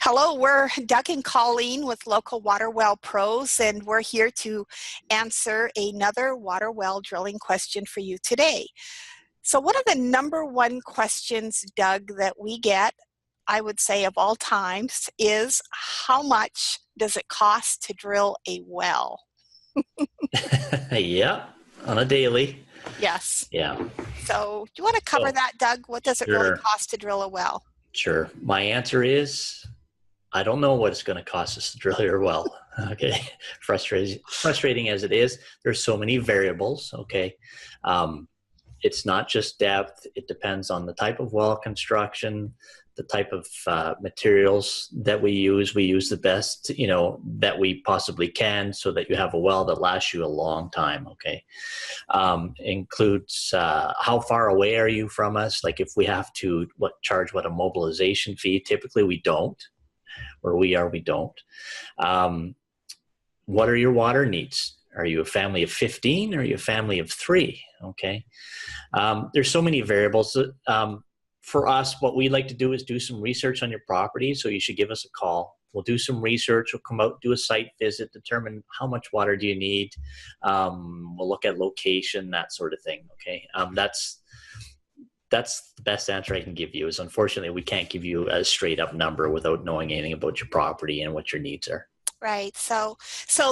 Hello, we're Doug and Colleen with Local Water Well Pros, and we're here to answer another water well drilling question for you today. So one of the number one questions, Doug, that we get, I would say of all times, is how much does it cost to drill a well? Yeah, on a daily. Yes. Yeah. So do you want to cover that, Doug? What does it really cost to drill a well? Sure. My answer is I don't know what it's going to cost us to drill your well. Okay. Frustrating as it is, there's so many variables. Okay. It's not just depth. It depends on the type of well construction, the type of materials that we use. We use the best, that we possibly can so that you have a well that lasts you a long time. Okay. Includes how far away are you from us? Like if we have to charge a mobilization fee, typically we don't. Where we are, we don't. What are your water needs? Are you a family of 15 or are you a family of 3? Okay. There's so many variables. For us, what we like to do is do some research on your property. So you should give us a call. We'll do some research. We'll come out, do a site visit, determine how much water do you need. We'll look at location, that sort of thing. Okay. That's the best answer I can give you. Is unfortunately we can't give you a straight up number without knowing anything about your property and what your needs are. Right. So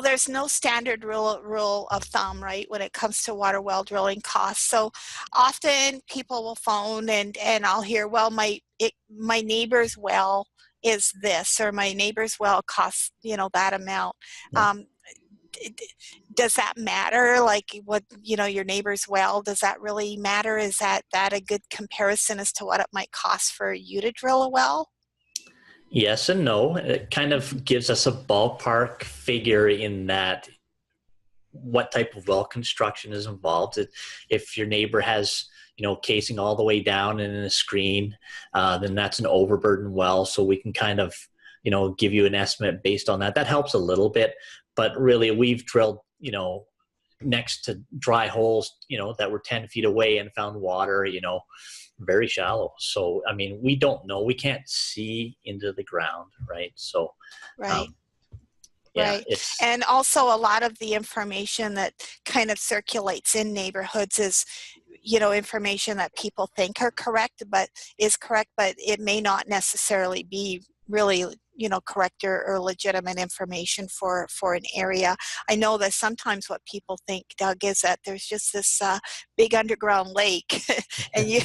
there's no standard rule of thumb, right, when it comes to water well drilling costs. So often people will phone and I'll hear, well, my neighbor's well is this, or my neighbor's well costs, that amount. Yeah. Does that matter? Like what, your neighbor's well, does that really matter? Is that a good comparison as to what it might cost for you to drill a well? Yes and no. It kind of gives us a ballpark figure in that what type of well construction is involved. If your neighbor has, casing all the way down and in a screen, then that's an overburden well. So we can kind of, give you an estimate based on that. That helps a little bit, but really we've drilled, next to dry holes, that were 10 feet away and found water, very shallow. So, I mean, we don't know. We can't see into the ground, right? So, right. Yeah, right. And also a lot of the information that kind of circulates in neighborhoods is, information that people think are correct, but it may not necessarily be really, correct or legitimate information for an area. I know that sometimes what people think, Doug, is that there's just this big underground lake and you're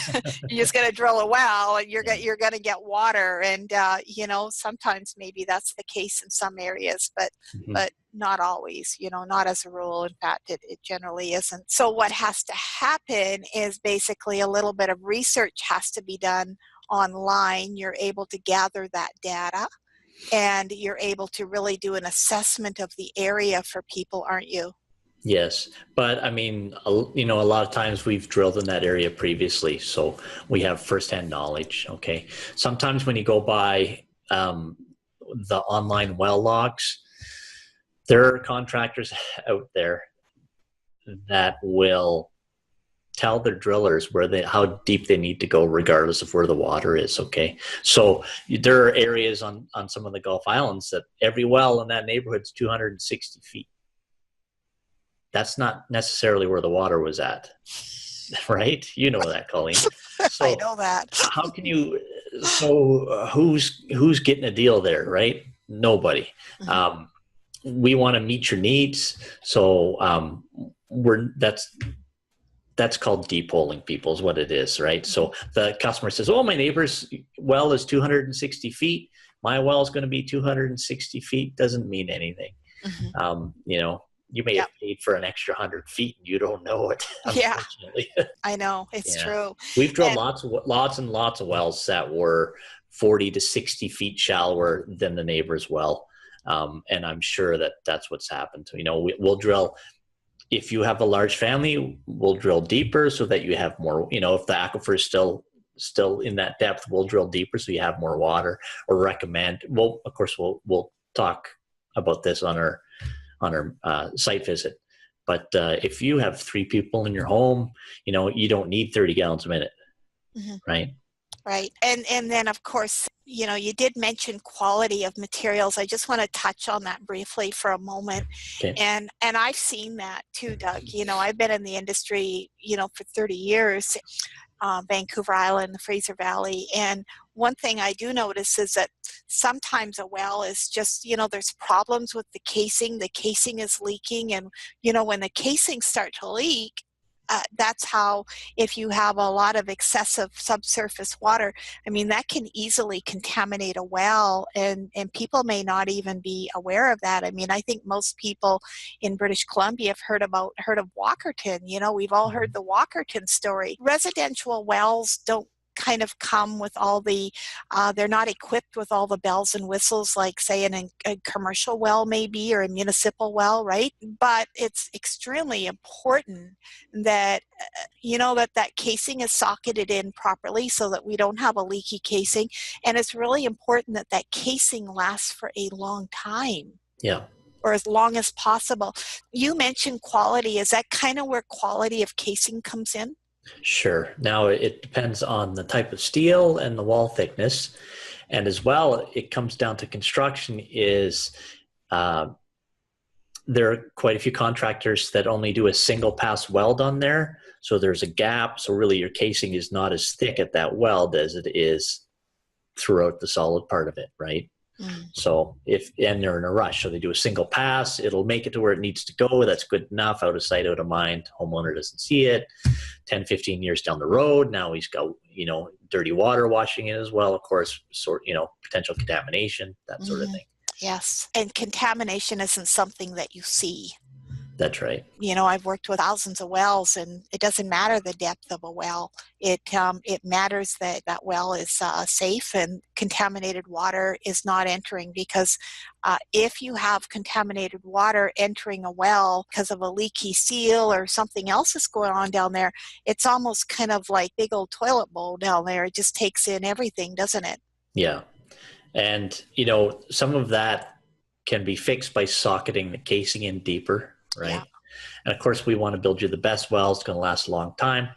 just going to drill a well and you're going to get water. And, sometimes maybe that's the case in some areas, but not always, not as a rule. In fact, it generally isn't. So what has to happen is basically a little bit of research has to be done online. You're able to gather that data and you're able to really do an assessment of the area for people, aren't you? Yes, but I mean, a lot of times we've drilled in that area previously, so we have firsthand knowledge. Okay, sometimes when you go by the online well logs, there are contractors out there that will tell their drillers how deep they need to go regardless of where the water is. Okay. So there are areas on some of the Gulf Islands that every well in that neighborhood is 260 feet. That's not necessarily where the water was at. Right? You know that, Colleen. So I know that. How can you, who's getting a deal there, right? Nobody. Mm-hmm. We want to meet your needs. So that's called deep holing, people, is what it is, right? So the customer says, oh, my neighbor's well is 260 feet. My well is going to be 260 feet. Doesn't mean anything. Mm-hmm. You may have paid for an extra 100 feet and you don't know it. Yeah, I know. It's true. We've drilled lots and lots of wells that were 40 to 60 feet shallower than the neighbor's well. And I'm sure that's what's happened. We'll drill. If you have a large family, we'll drill deeper so that you have more, if the aquifer is still in that depth, we'll drill deeper so you have more water, or recommend. Well, of course, we'll talk about this on our site visit. But if you have 3 people in your home, you don't need 30 gallons a minute, right? Right. And then, of course, you did mention quality of materials. I just want to touch on that briefly for a moment. Okay. And I've seen that too, Doug. I've been in the industry, for 30 years, Vancouver Island, the Fraser Valley. And one thing I do notice is that sometimes a well is just, there's problems with the casing. The casing is leaking. And, when the casings start to leak, that's how, if you have a lot of excessive subsurface water, that can easily contaminate a well, and people may not even be aware of that. I think most people in British Columbia have heard of Walkerton. We've all heard the Walkerton story. Residential wells don't kind of come with all the, they're not equipped with all the bells and whistles like, say, a commercial well maybe, or a municipal well, right? But it's extremely important that, that casing is socketed in properly so that we don't have a leaky casing. And it's really important that casing lasts for a long time. Yeah. Or as long as possible. You mentioned quality. Is that kind of where quality of casing comes in? Sure. Now it depends on the type of steel and the wall thickness, and as well, it comes down to construction. There are quite a few contractors that only do a single pass weld on there, so there's a gap. So really, your casing is not as thick at that weld as it is throughout the solid part of it, right? So and they're in a rush, so they do a single pass, it'll make it to where it needs to go. That's good enough. Out of sight, out of mind. Homeowner doesn't see it. 10, 15 years down the road, now he's got, dirty water washing it as well, of course, potential contamination, that sort of thing. Yes. And contamination isn't something that you see. That's right. I've worked with thousands of wells, and it doesn't matter the depth of a well. It matters that well is safe and contaminated water is not entering, because if you have contaminated water entering a well because of a leaky seal or something else is going on down there, it's almost kind of like big old toilet bowl down there. It just takes in everything, doesn't it? Yeah. And, some of that can be fixed by socketing the casing in deeper. Right. Yeah. And of course, we want to build you the best well. It's going to last a long time.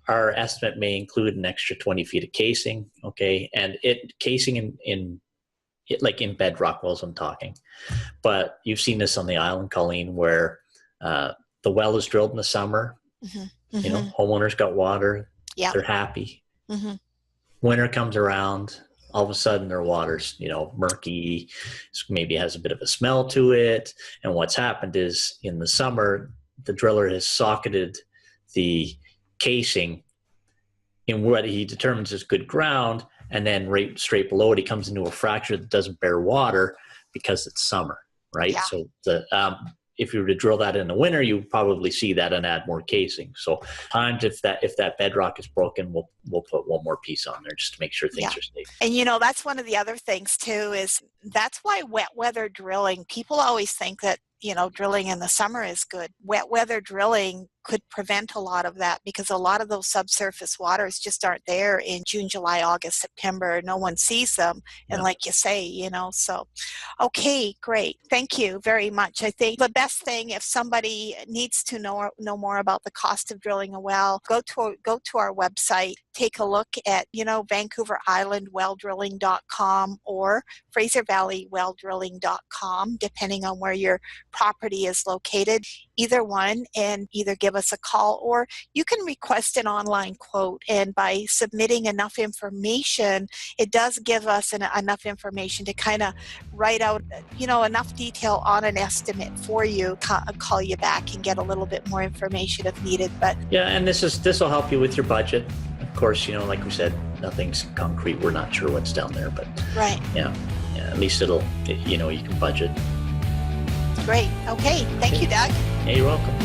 Our estimate may include an extra 20 feet of casing. Okay. And casing in bedrock wells, I'm talking. But you've seen this on the island, Colleen, where the well is drilled in the summer. Homeowners got water. Yeah. They're happy. Winter comes around. All of a sudden their water's, murky, maybe has a bit of a smell to it. And what's happened is in the summer, the driller has socketed the casing in what he determines is good ground. And then right straight below it, he comes into a fracture that doesn't bear water because it's summer, right? Yeah. So if you were to drill that in the winter, you would probably see that and add more casing. So times if that bedrock is broken, we'll put one more piece on there just to make sure things are safe. And that's one of the other things too, is that's why wet weather drilling, people always think that, drilling in the summer is good. Wet weather drilling could prevent a lot of that, because a lot of those subsurface waters just aren't there in June, July, August, September. No one sees them. And like you say, so, okay, great. Thank you very much. I think the best thing, if somebody needs to know more about the cost of drilling a well, go to our website, take a look at, Vancouver Island welldrilling.com or Fraser Valley welldrilling.com, depending on where your property is located. Either one, and either give us a call, or you can request an online quote. And by submitting enough information, it does give us enough information to kind of write out, enough detail on an estimate for you. Call you back and get a little bit more information if needed. But yeah, and this will help you with your budget. Of course, like we said, nothing's concrete. We're not sure what's down there, but right. Yeah. At least you can budget. Great. Okay. Thank you, Doug. Yeah, you're welcome.